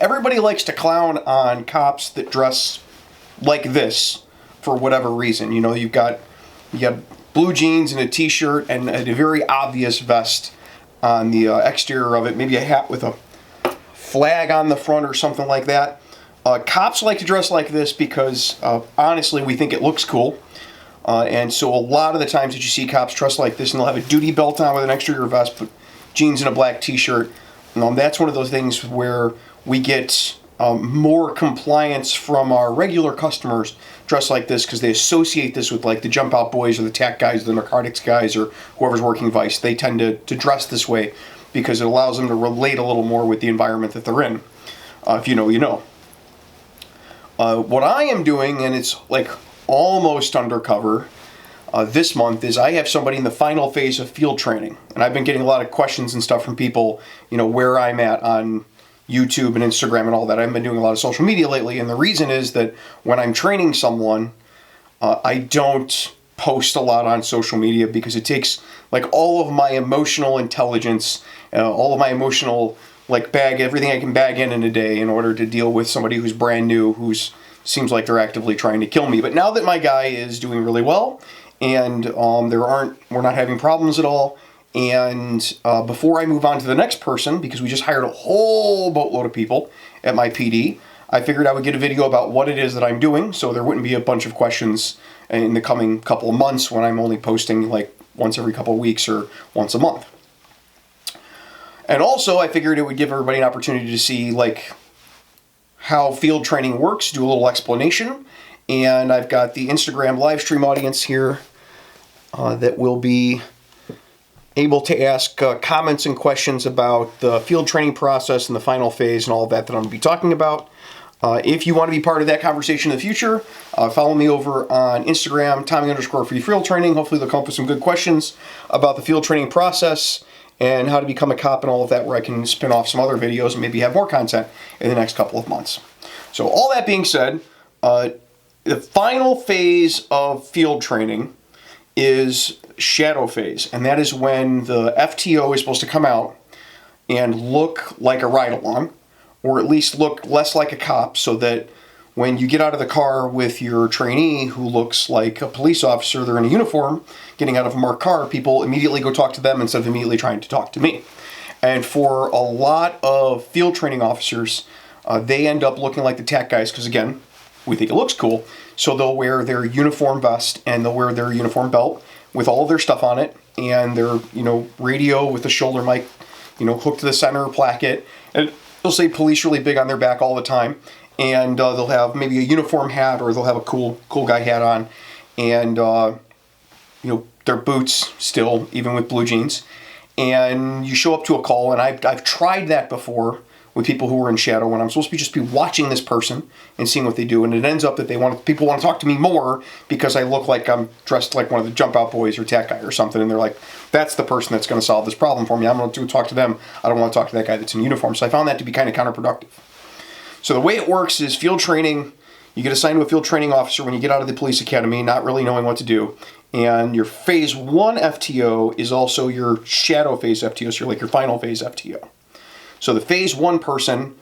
Everybody likes to clown on cops that dress like this for whatever reason. You know, you got blue jeans and a t-shirt and a very obvious vest on the exterior of it, maybe a hat with a flag on the front or something like that. Cops like to dress like this because, honestly, we think it looks cool. And so a lot of the times that you see cops dress like this, and they'll have a duty belt on with an exterior vest, but jeans and a black t-shirt. That's one of those things where we get more compliance from our regular customers dressed like this because they associate this with like the Jump Out Boys or the TAC guys, the narcotics guys, or whoever's working Vice. They tend to dress this way because it allows them to relate a little more with the environment that they're in. If you know, you know. What I am doing, and it's like almost undercover this month, is I have somebody in the final phase of field training. And I've been getting a lot of questions and stuff from people, where I'm at on YouTube and Instagram and all that. I've been doing a lot of social media lately, and the reason is that when I'm training someone, I don't post a lot on social media because it takes like all of my emotional intelligence, all of my emotional everything I can bag in a day in order to deal with somebody who's brand new, seems like they're actively trying to kill me. But now that my guy is doing really well, and we're not having problems at all, and before I move on to the next person, because we just hired a whole boatload of people at my PD, I figured I would get a video about what it is that I'm doing, so there wouldn't be a bunch of questions in the coming couple of months when I'm only posting like once every couple of weeks or once a month. And also, I figured it would give everybody an opportunity to see like how field training works, do a little explanation, and I've got the Instagram live stream audience here that will be able to ask comments and questions about the field training process and the final phase and all of that I'm going to be talking about. If you want to be part of that conversation in the future, follow me over on Instagram, Tommy_free field training. Hopefully they'll come up with some good questions about the field training process and how to become a cop and all of that, where I can spin off some other videos and maybe have more content in the next couple of months. So all that being said, the final phase of field training is shadow phase, and that is when the FTO is supposed to come out and look like a ride-along, or at least look less like a cop, so that when you get out of the car with your trainee who looks like a police officer, they're in a uniform, getting out of a marked car, people immediately go talk to them instead of immediately trying to talk to me. And for a lot of field training officers, they end up looking like the TAC guys because, again, we think it looks cool. So they'll wear their uniform vest and they'll wear their uniform belt with all of their stuff on it, and their radio with the shoulder mic hooked to the center placket, and they'll say police really big on their back all the time, and they'll have maybe a uniform hat, or they'll have a cool guy hat on, and their boots still, even with blue jeans. And you show up to a call, and I've tried that before with people who are in shadow when I'm supposed to just be watching this person and seeing what they do, and it ends up that people want to talk to me more because I look like I'm dressed like one of the Jump Out Boys or TAC guy or something, and they're like, that's the person that's going to solve this problem for me. I'm going to talk to them. I don't want to talk to that guy that's in uniform. So I found that to be kind of counterproductive. So the way it works is field training, you get assigned to a field training officer when you get out of the police academy, not really knowing what to do. And your phase 1 FTO is also your shadow phase FTO, so you're like your final phase FTO. So the phase 1 person,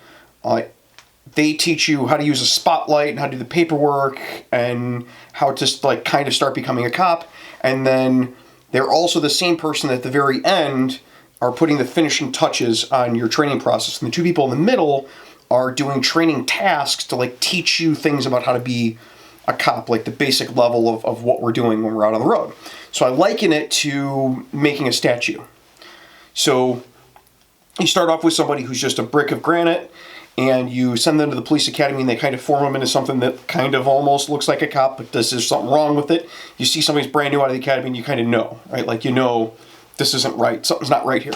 they teach you how to use a spotlight and how to do the paperwork and how to kind of start becoming a cop. And then they're also the same person that at the very end are putting the finishing touches on your training process. And the two people in the middle are doing training tasks to teach you things about how to be a cop, like the basic level of what we're doing when we're out on the road. So I liken it to making a statue. So you start off with somebody who's just a brick of granite, and you send them to the police academy, and they kind of form them into something that kind of almost looks like a cop, but there's something wrong with it. You see somebody's brand new out of the academy, and you kind of know, right? This isn't right. Something's not right here.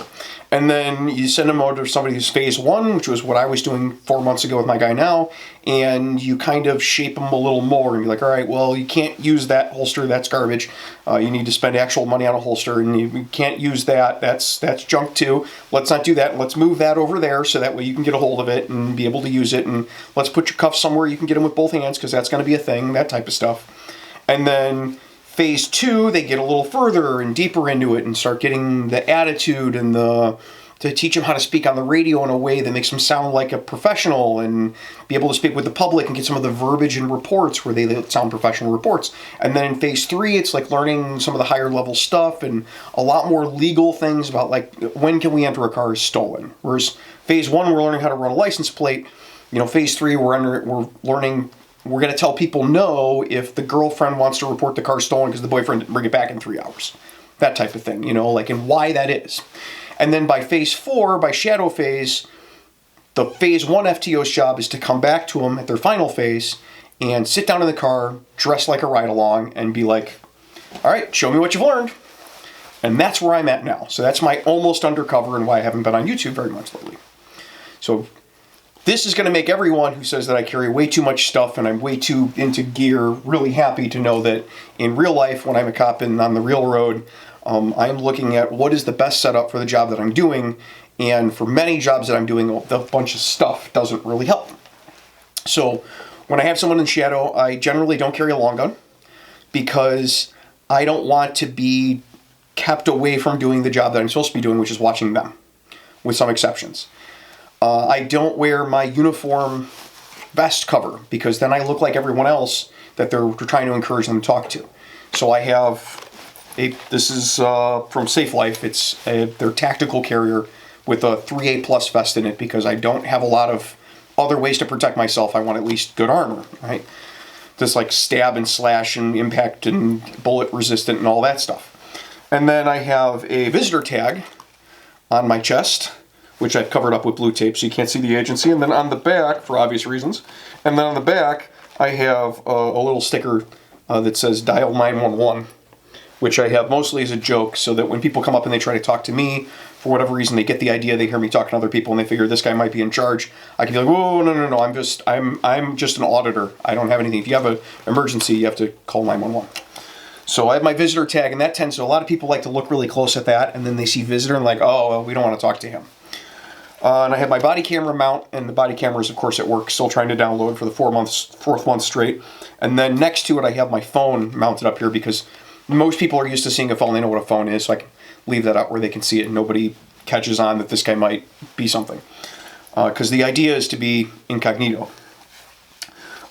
And then you send them over to somebody who's phase 1, which was what I was doing 4 months ago with my guy now, and you kind of shape them a little more and be like, all right, well, you can't use that holster. That's garbage. You need to spend actual money on a holster, and you can't use that. That's junk too. Let's not do that. Let's move that over there so that way you can get a hold of it and be able to use it. And let's put your cuffs somewhere you can get them with both hands because that's going to be a thing, that type of stuff. And then phase 2, they get a little further and deeper into it and start getting the attitude and the to teach them how to speak on the radio in a way that makes them sound like a professional and be able to speak with the public and get some of the verbiage in reports where they sound professional reports. And then in phase 3, it's like learning some of the higher level stuff and a lot more legal things about like when can we enter a car is stolen. Whereas phase 1, we're learning how to run a license plate. Phase 3, we're learning. We're going to tell people no if the girlfriend wants to report the car stolen because the boyfriend didn't bring it back in 3 hours. That type of thing, and why that is. And then by phase 4, by shadow phase, the phase 1 FTO's job is to come back to them at their final phase and sit down in the car, dress like a ride-along, and be like, all right, show me what you've learned. And that's where I'm at now. So that's my almost undercover and why I haven't been on YouTube very much lately. So this is going to make everyone who says that I carry way too much stuff and I'm way too into gear really happy to know that in real life, when I'm a cop and on the real road, I'm looking at what is the best setup for the job that I'm doing, and for many jobs that I'm doing, a bunch of stuff doesn't really help. So when I have someone in shadow, I generally don't carry a long gun because I don't want to be kept away from doing the job that I'm supposed to be doing, which is watching them, with some exceptions. I don't wear my uniform vest cover because then I look like everyone else that they're trying to encourage them to talk to. So I have this is from Safe Life. It's their tactical carrier with a 3A plus vest in it because I don't have a lot of other ways to protect myself. I want at least good armor, right? Just like stab and slash and impact and bullet resistant and all that stuff. And then I have a visitor tag on my chest, which I've covered up with blue tape so you can't see the agency. And then on the back, for obvious reasons, and then on the back, I have a little sticker that says dial 911. Which I have mostly as a joke, so that when people come up and they try to talk to me, for whatever reason, they get the idea, they hear me talking to other people, and they figure this guy might be in charge. I can be like, whoa, no, I'm just an auditor. I don't have anything. If you have an emergency, you have to call 911. So I have my visitor tag, and that tends to, a lot of people like to look really close at that, and then they see visitor and like, oh, well, we don't want to talk to him. And I have my body camera mount, and the body camera is, of course, at work, still trying to download for the fourth month straight. And then next to it, I have my phone mounted up here because most people are used to seeing a phone. They know what a phone is, so I can leave that out where they can see it and nobody catches on that this guy might be something. Because the idea is to be incognito.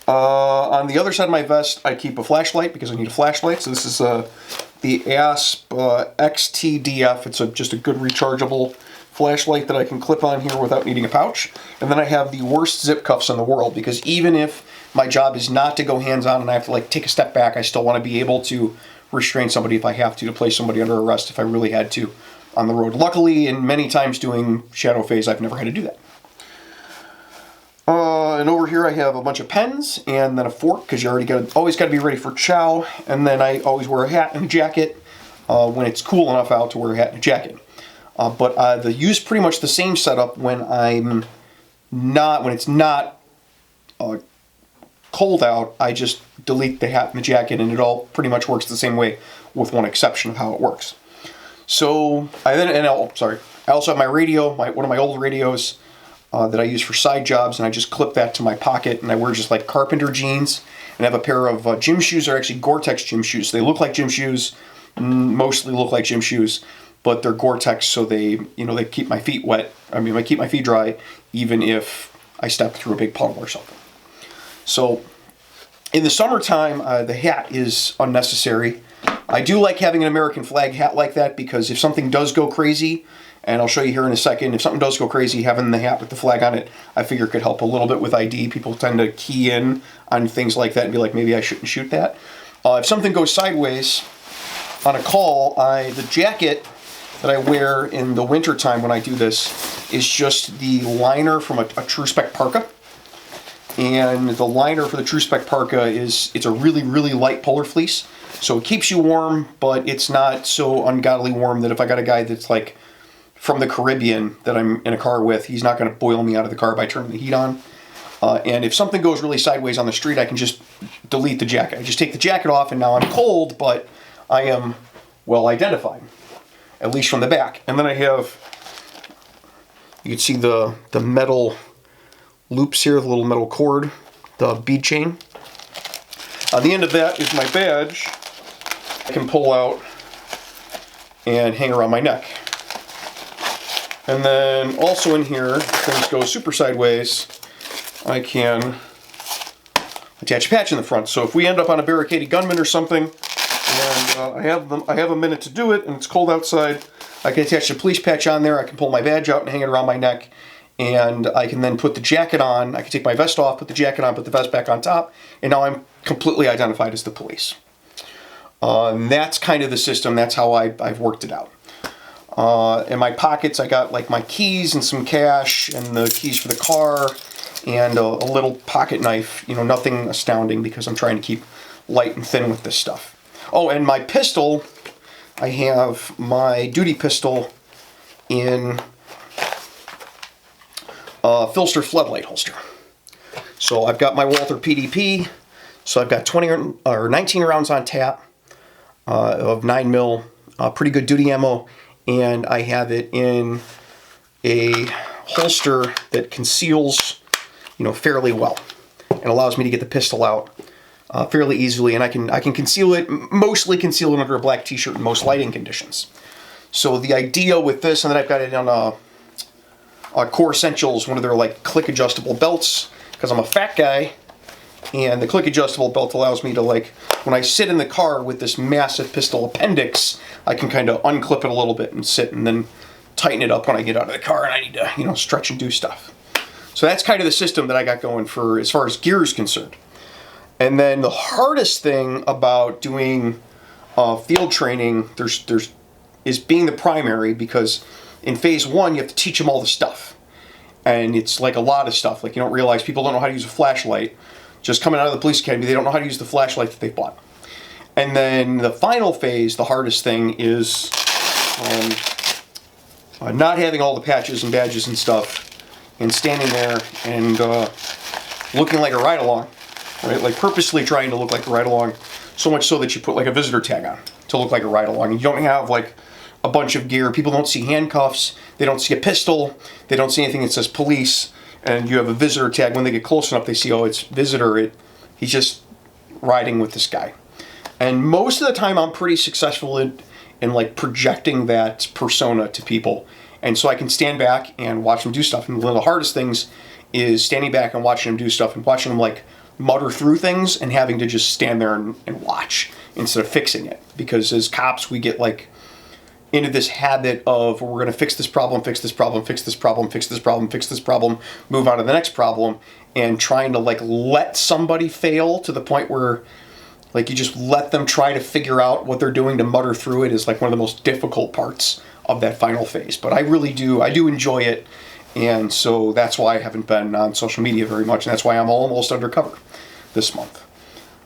On the other side of my vest, I keep a flashlight because I need a flashlight. So this is the ASP XTDF. It's just a good rechargeable flashlight that I can clip on here without needing a pouch. And then I have the worst zip cuffs in the world because even if my job is not to go hands-on and I have to like take a step back, I still want to be able to restrain somebody if I have to place somebody under arrest if I really had to on the road. Luckily, in many times doing shadow phase, I've never had to do that. And over here I have a bunch of pens and then a fork because you always got to be ready for chow. And then I always wear a hat and a jacket when it's cool enough out to wear a hat and a jacket. But I use pretty much the same setup when it's not cold out. I just delete the hat and the jacket, and it all pretty much works the same way, with one exception of how it works. So I also have my radio, one of my old radios that I use for side jobs, and I just clip that to my pocket, and I wear just like carpenter jeans, and I have a pair of gym shoes. They're actually Gore-Tex gym shoes. They look like gym shoes, mostly look like gym shoes, but they're Gore-Tex, so they keep my feet wet. They keep my feet dry, even if I step through a big puddle or something. So in the summertime, the hat is unnecessary. I do like having an American flag hat like that because if something does go crazy, and I'll show you here in a second, if something does go crazy, having the hat with the flag on it, I figure could help a little bit with ID. People tend to key in on things like that and be like, maybe I shouldn't shoot that. If something goes sideways on a call, the jacket that I wear in the wintertime when I do this is just the liner from a True Spec parka. And the liner for the True Spec parka it's a really, really light polar fleece. So it keeps you warm, but it's not so ungodly warm that if I got a guy that's like from the Caribbean that I'm in a car with, he's not going to boil me out of the car by turning the heat on. And if something goes really sideways on the street, I can just delete the jacket. I just take the jacket off and now I'm cold, but I am well identified, at least from the back. And then I have, you can see the metal loops here, the little metal cord, the bead chain. On the end of that is my badge. I can pull out and hang around my neck. And then also in here, if things go super sideways, I can attach a patch in the front. So if we end up on a barricaded gunman or something, and I have a minute to do it, and it's cold outside, I can attach a police patch on there. I can pull my badge out and hang it around my neck, and I can then put the jacket on. I can take my vest off, put the jacket on, put the vest back on top, and now I'm completely identified as the police. And that's kind of the system. That's how I've worked it out. In my pockets, I got like my keys and some cash and the keys for the car and a little pocket knife. You know, nothing astounding because I'm trying to keep light and thin with this stuff. Oh, and my pistol, I have my duty pistol in a Filster floodlight holster. So I've got my Walther PDP. So I've got 20 or 19 rounds on tap of 9mm, pretty good duty ammo. And I have it in a holster that conceals, you know, fairly well, and allows me to get the pistol out fairly easily. And I can conceal it, mostly conceal it under a black T-shirt in most lighting conditions. So the idea with this, and then I've got it on Core Essentials, one of their like click adjustable belts, because I'm a fat guy, and the click adjustable belt allows me to, like, when I sit in the car with this massive pistol appendix, I can kind of unclip it a little bit and sit and then tighten it up when I get out of the car and I need to, you know, stretch and do stuff. So that's kind of the system that I got going for as far as gear is concerned. And then the hardest thing about doing field training is being the primary, because in phase 1 you have to teach them all the stuff. And it's like a lot of stuff. Like, you don't realize people don't know how to use a flashlight. Just coming out of the police academy, they don't know how to use the flashlight that they bought. And then the final phase, the hardest thing, is not having all the patches and badges and stuff, and standing there and looking like a ride-along, right? Like purposely trying to look like a ride-along, so much so that you put like a visitor tag on to look like a ride-along. And you don't have like a bunch of gear. People don't see handcuffs. They don't see a pistol. They don't see anything that says police. And you have a visitor tag. When they get close enough, they see, oh, it's visitor. He's just riding with this guy. And most of the time, I'm pretty successful in like projecting that persona to people. And so I can stand back and watch them do stuff. And one of the hardest things is standing back and watching them do stuff and watching them like mutter through things and having to just stand there and watch instead of fixing it. Because as cops, we get like into this habit of, we're going to fix this problem, fix this problem, fix this problem, fix this problem, fix this problem, move on to the next problem, and trying to like let somebody fail to the point where like you just let them try to figure out what they're doing to mutter through it is like one of the most difficult parts of that final phase. But I do enjoy it, and so that's why I haven't been on social media very much, and that's why I'm almost undercover this month.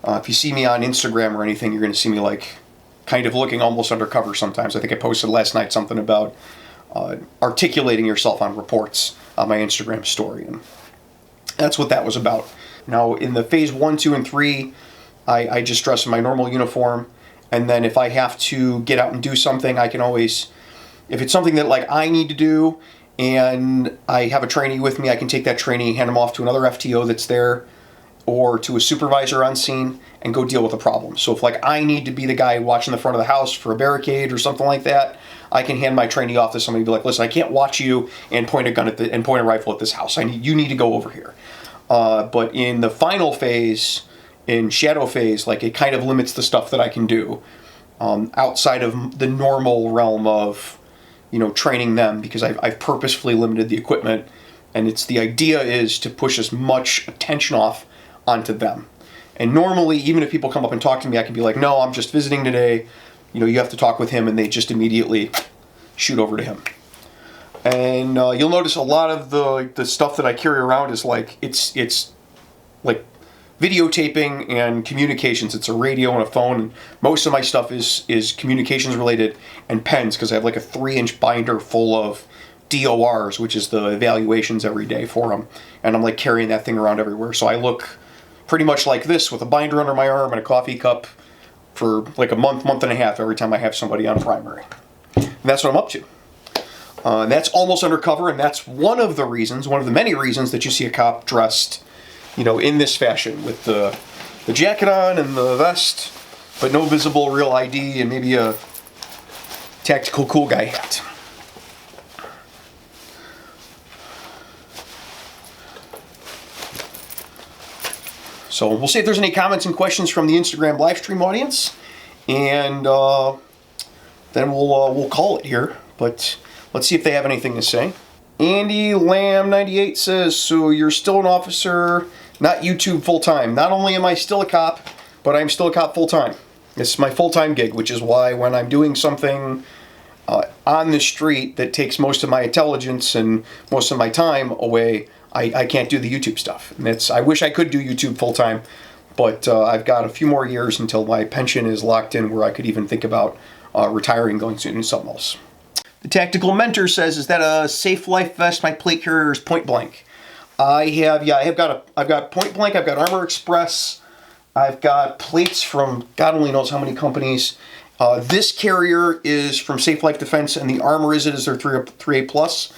If you see me on Instagram or anything, you're going to see me like kind of looking almost undercover sometimes. I think I posted last night something about articulating yourself on reports on my Instagram story, and that's what that was about. Now, in the phase 1, 2, and 3, I just dress in my normal uniform, and then if I have to get out and do something, I can always, if it's something that like I need to do, and I have a trainee with me, I can take that trainee, hand him off to another FTO that's there, or to a supervisor on scene, and go deal with the problem. So if like I need to be the guy watching the front of the house for a barricade or something like that, I can hand my trainee off to somebody and be like, listen, I can't watch you and point a gun at and point a rifle at this house. You need to go over here. But in the final phase, in shadow phase, like it kind of limits the stuff that I can do outside of the normal realm of, you know, training them, because I've purposefully limited the equipment, and the idea is to push as much attention off onto them. And normally, even if people come up and talk to me, I can be like, no, I'm just visiting today. You know, you have to talk with him, and they just immediately shoot over to him. And you'll notice a lot of the stuff that I carry around is like, it's like videotaping and communications. It's a radio and a phone. And most of my stuff is communications related, and pens, because I have like a 3-inch binder full of DORs, which is the evaluations every day for them. And I'm like carrying that thing around everywhere. So I look pretty much like this with a binder under my arm and a coffee cup for like a month and a half every time I have somebody on primary. And that's what I'm up to. That's almost undercover, and that's one of the many reasons that you see a cop dressed, you know, in this fashion with the jacket on and the vest, but no visible real ID and maybe a tactical cool guy hat. So we'll see if there's any comments and questions from the Instagram live stream audience, and then we'll call it here. But let's see if they have anything to say. Andy Lamb 98 says, so you're still an officer, not YouTube full-time. Not only am I still a cop, but I'm still a cop full-time. It's my full-time gig, which is why when I'm doing something on the street that takes most of my intelligence and most of my time away, I can't do the YouTube stuff. And I wish I could do YouTube full-time, but I've got a few more years until my pension is locked in where I could even think about retiring, going to do something else. The Tactical Mentor says, is that a Safe Life vest? My plate carrier is Point Blank. I've got Point Blank, I've got Armor Express, I've got plates from God only knows how many companies. This carrier is from Safe Life Defense, and the Armor is their 3A Plus,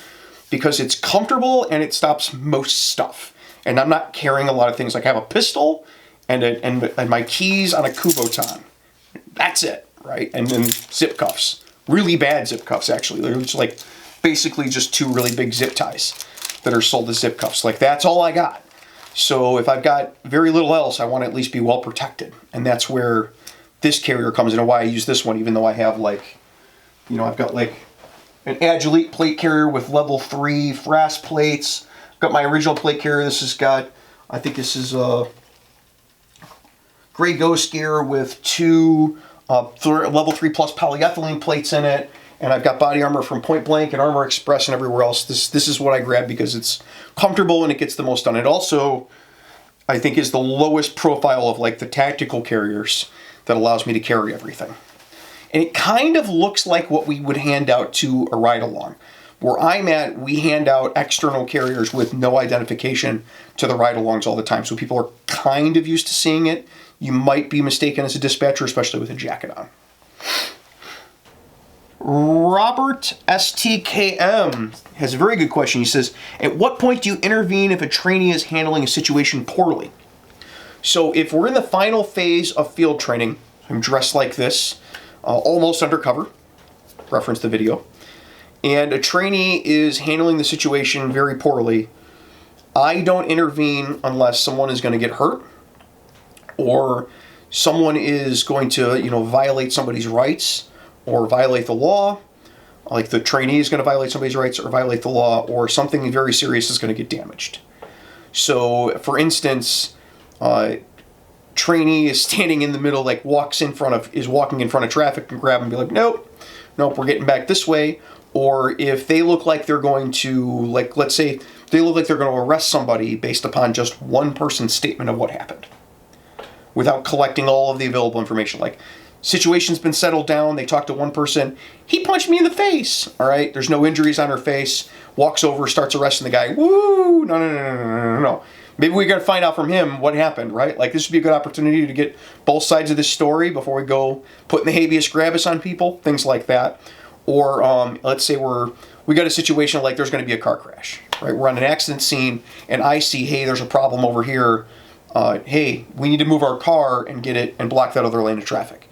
because it's comfortable and it stops most stuff. And I'm not carrying a lot of things. Like I have a pistol and my keys on a Kubotan. That's it, right? And then zip cuffs. Really bad zip cuffs, actually. They're just like basically just two really big zip ties that are sold as zip cuffs. Like that's all I got. So if I've got very little else, I want to at least be well protected. And that's where this carrier comes in and why I use this one, even though I have like, you know, I've got like an Agilite plate carrier with level 3 frass plates. I've got my original plate carrier. This has got, I think this is a Gray Ghost gear with two level 3 plus polyethylene plates in it, and I've got body armor from Point Blank and Armor Express and everywhere else. This is what I grab because it's comfortable and it gets the most done. It also, I think, is the lowest profile of like the tactical carriers that allows me to carry everything. And it kind of looks like what we would hand out to a ride-along. Where I'm at, we hand out external carriers with no identification to the ride-alongs all the time, so people are kind of used to seeing it. You might be mistaken as a dispatcher, especially with a jacket on. Robert STKM has a very good question. He says, at what point do you intervene if a trainee is handling a situation poorly? So if we're in the final phase of field training, I'm dressed like this, almost undercover, reference the video, and a trainee is handling the situation very poorly, I don't intervene unless someone is going to get hurt or someone is going to, you know, violate somebody's rights or violate the law, like the trainee is going to violate somebody's rights or violate the law, or something very serious is going to get damaged. So, for instance, trainee is standing in the middle, like walking in front of traffic and grab and be like, nope, we're getting back this way. Or if they look like they're going to, like, let's say they look like they're going to arrest somebody based upon just one person's statement of what happened, without collecting all of the available information. Like, situation's been settled down, they talk to one person, he punched me in the face, all right? There's no injuries on her face, walks over, starts arresting the guy, woo, no. Maybe we got to find out from him what happened, right? Like, this would be a good opportunity to get both sides of this story before we go putting the habeas corpus on people, things like that. Or let's say we got a situation like there's going to be a car crash, right? We're on an accident scene, and I see, hey, there's a problem over here. Hey, we need to move our car and get it and block that other lane of traffic,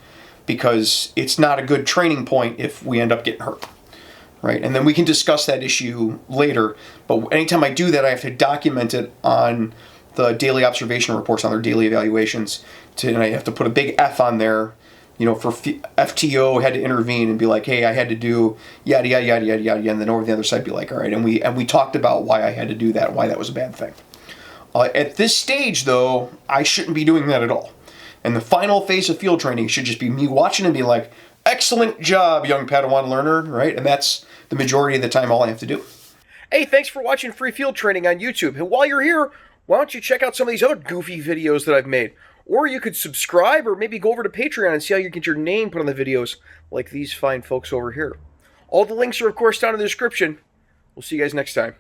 because it's not a good training point if we end up getting hurt, right? And then we can discuss that issue later. But anytime I do that, I have to document it on the daily observation reports, on their daily evaluations, and I have to put a big F on there. You know, for FTO had to intervene and be like, hey, I had to do yada, yada, yada, yada, yada, and then over the other side be like, all right, and we talked about why I had to do that, why that was a bad thing. At this stage, though, I shouldn't be doing that at all. And the final phase of field training should just be me watching and be like, excellent job, young Padawan learner, right? And that's the majority of the time all I have to do. Hey, thanks for watching Free Field Training on YouTube. And while you're here, why don't you check out some of these other goofy videos that I've made? Or you could subscribe, or maybe go over to Patreon and see how you get your name put on the videos like these fine folks over here. All the links are, of course, down in the description. We'll see you guys next time.